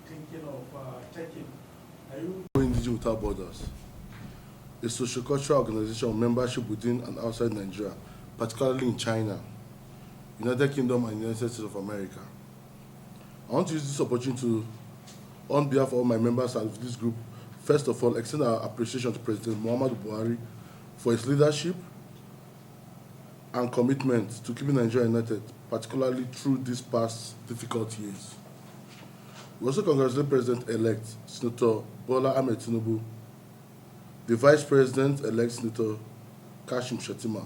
thinking of taking? Are you Igbo Indigenes Without Borders, a socio-cultural organization of membership within and outside Nigeria, particularly in China, United Kingdom, and United States of America. I want to use this opportunity to, on behalf of all my members of this group, first of all, extend our appreciation to President Muhammadu Buhari for his leadership and commitment to keeping Nigeria united, particularly through these past difficult years. We also congratulate President-elect Senator Bola Tinubu, the Vice President-elect Senator Kashim Shettima,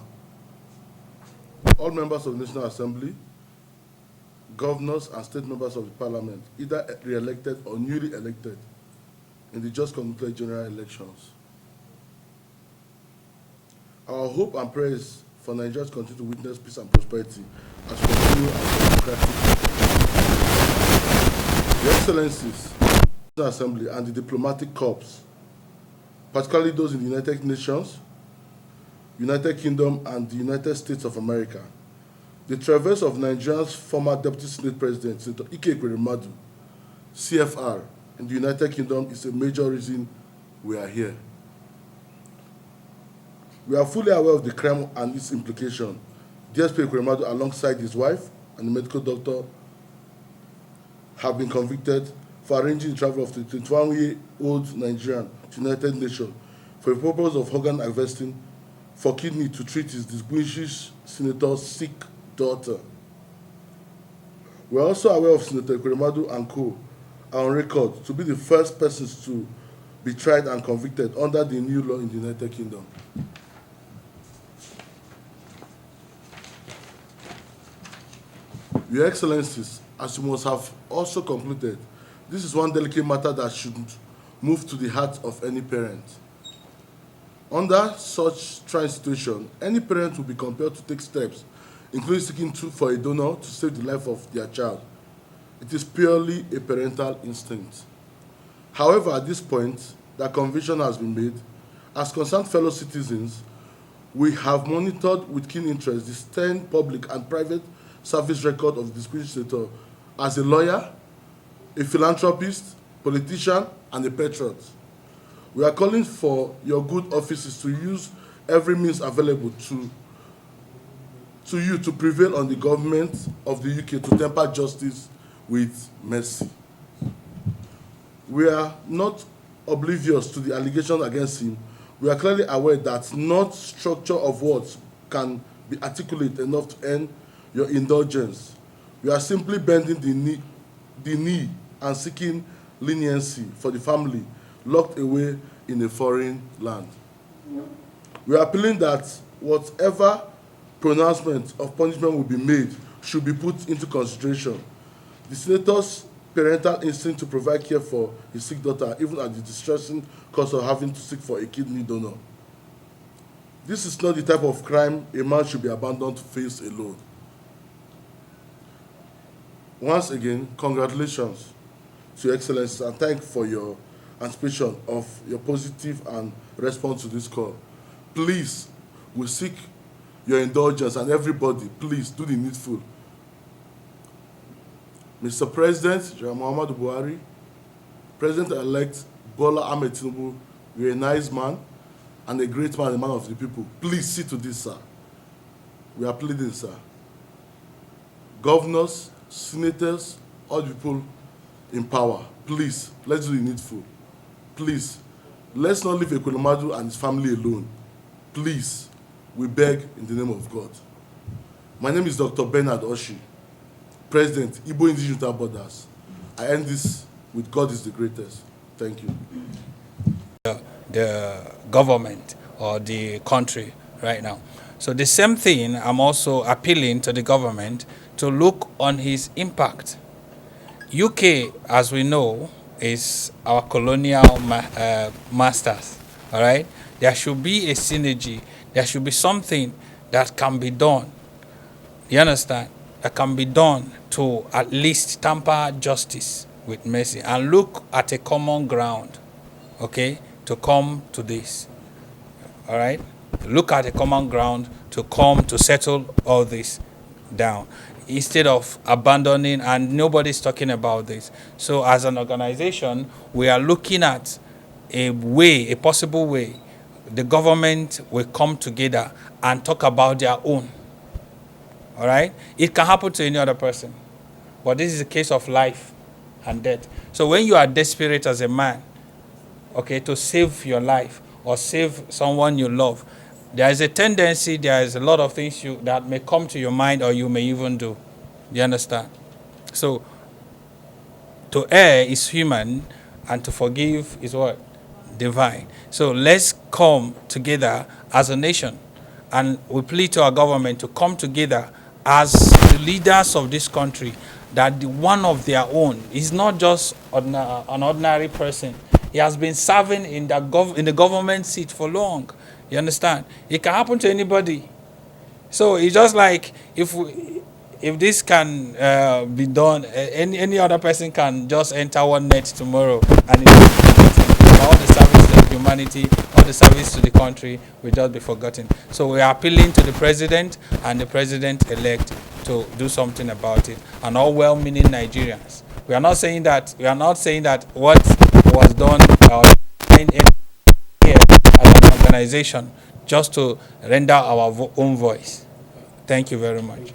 all members of the National Assembly, governors and state members of the Parliament, either re-elected or newly elected in the just concluded general elections. Our hope and praise for Nigeria to continue to witness peace and prosperity as we continue our democratic. The Excellencies, the Assembly, and the diplomatic corps, particularly those in the United Nations, United Kingdom, and the United States of America. The traverse of Nigeria's former Deputy Senate President, Senator Ike Ekweremadu, CFR, in the United Kingdom is a major reason we are here. We are fully aware of the crime and its implication. DSP Ekweremadu, alongside his wife and the medical doctor, have been convicted for arranging the travel of the 21-year-old Nigerian to the United Nations for the purpose of organ harvesting for kidney to treat his distinguished senator's sick daughter. We are also aware of Senator Ekweremadu and co. are on record to be the first persons to be tried and convicted under the new law in the United Kingdom. Your Excellencies, as you must have also concluded, this is one delicate matter that should move to the heart of any parent. Under such trying situation, any parent will be compelled to take steps, including seeking for a donor to save the life of their child. It is purely a parental instinct. However, at this point, that conviction has been made. As concerned fellow citizens, we have monitored with keen interest the stern public and private service record of the distinguished senator as a lawyer, a philanthropist, politician, and a patriot. We are calling for your good offices to use every means available to you to prevail on the government of the UK to temper justice with mercy. We are not oblivious to the allegations against him. We are clearly aware that no structure of words can be articulate enough to earn your indulgence. We are simply bending the knee and seeking leniency for the family locked away in a foreign land. We are appealing that whatever pronouncement of punishment will be made should be put into consideration. The senator's parental instinct to provide care for his sick daughter, even at the distressing cost of having to seek for a kidney donor. This is not the type of crime a man should be abandoned to face alone. Once again, congratulations to Your Excellency, and thank you for your anticipation of your positive and response to this call. Please, we seek your indulgence, and everybody, please do the needful. Mr. President, General Muhammadu Buhari, President-elect Bola Tinubu, you're a nice man and a great man, a man of the people. Please see to this, sir. We are pleading, sir. Governors, senators, all the people in power, please, let's do the needful. Please, let's not leave Ekweremadu and his family alone. Please, we beg in the name of God. My name is Dr. Bernard Oshi, President, Igbo Indigenes Without Borders. I end this with God is the greatest. Thank you. The government or the country right now. So the same thing, I'm also appealing to the government to look on his impact. UK, as we know, is our colonial masters, all right? There should be a synergy. There should be something that can be done, you understand, that can be done to at least tamper justice with mercy and look at a common ground, okay, to come to this, all right? Look at a common ground to come to settle all this down. instead of abandoning, and nobody's talking about this. So as an organization, we are looking at a possible way the government will come together and talk about their own. All right? It can happen to any other person, but this is a case of life and death. So when you are desperate as a man, okay, to save your life or save someone you love, there is a tendency, there is a lot of things that may come to your mind or you may even do. You understand? So to err is human, and to forgive is what? Divine. So let's come together as a nation, and we plead to our government to come together as the leaders of this country, that one of their own is not just an ordinary person. He has been serving in the government seat for long. You understand? It can happen to anybody. So it's just like if this can be done, any other person can just enter one net tomorrow, and it will be forgotten. All the service to humanity, all the service to the country will just be forgotten. So we are appealing to the president and the president-elect to do something about it, and all well-meaning Nigerians. We are not saying that what was done here as an organization just to render our own voice. Thank you very much.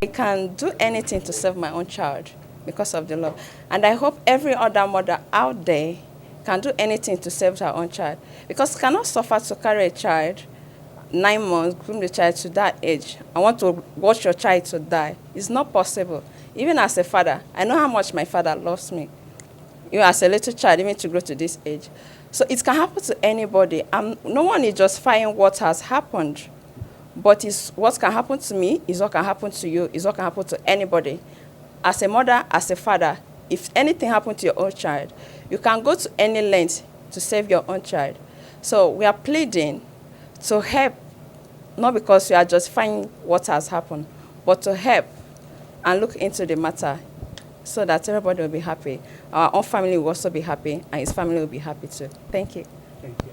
I can do anything to save my own child because of the law. And I hope every other mother out there can do anything to save her own child. Because you cannot suffer to carry a child 9 months, groom the child to that age, and want to watch your child to die. It's not possible. Even as a father, I know how much my father loves me. You know, as a little child, even to grow to this age. So it can happen to anybody. No one is justifying what has happened. But what can happen to me is what can happen to you, is what can happen to anybody. As a mother, as a father, if anything happened to your own child, you can go to any length to save your own child. So we are pleading to help, not because we are justifying what has happened, but to help and look into the matter so that everybody will be happy. Our own family will also be happy, and his family will be happy too. Thank you. Thank you.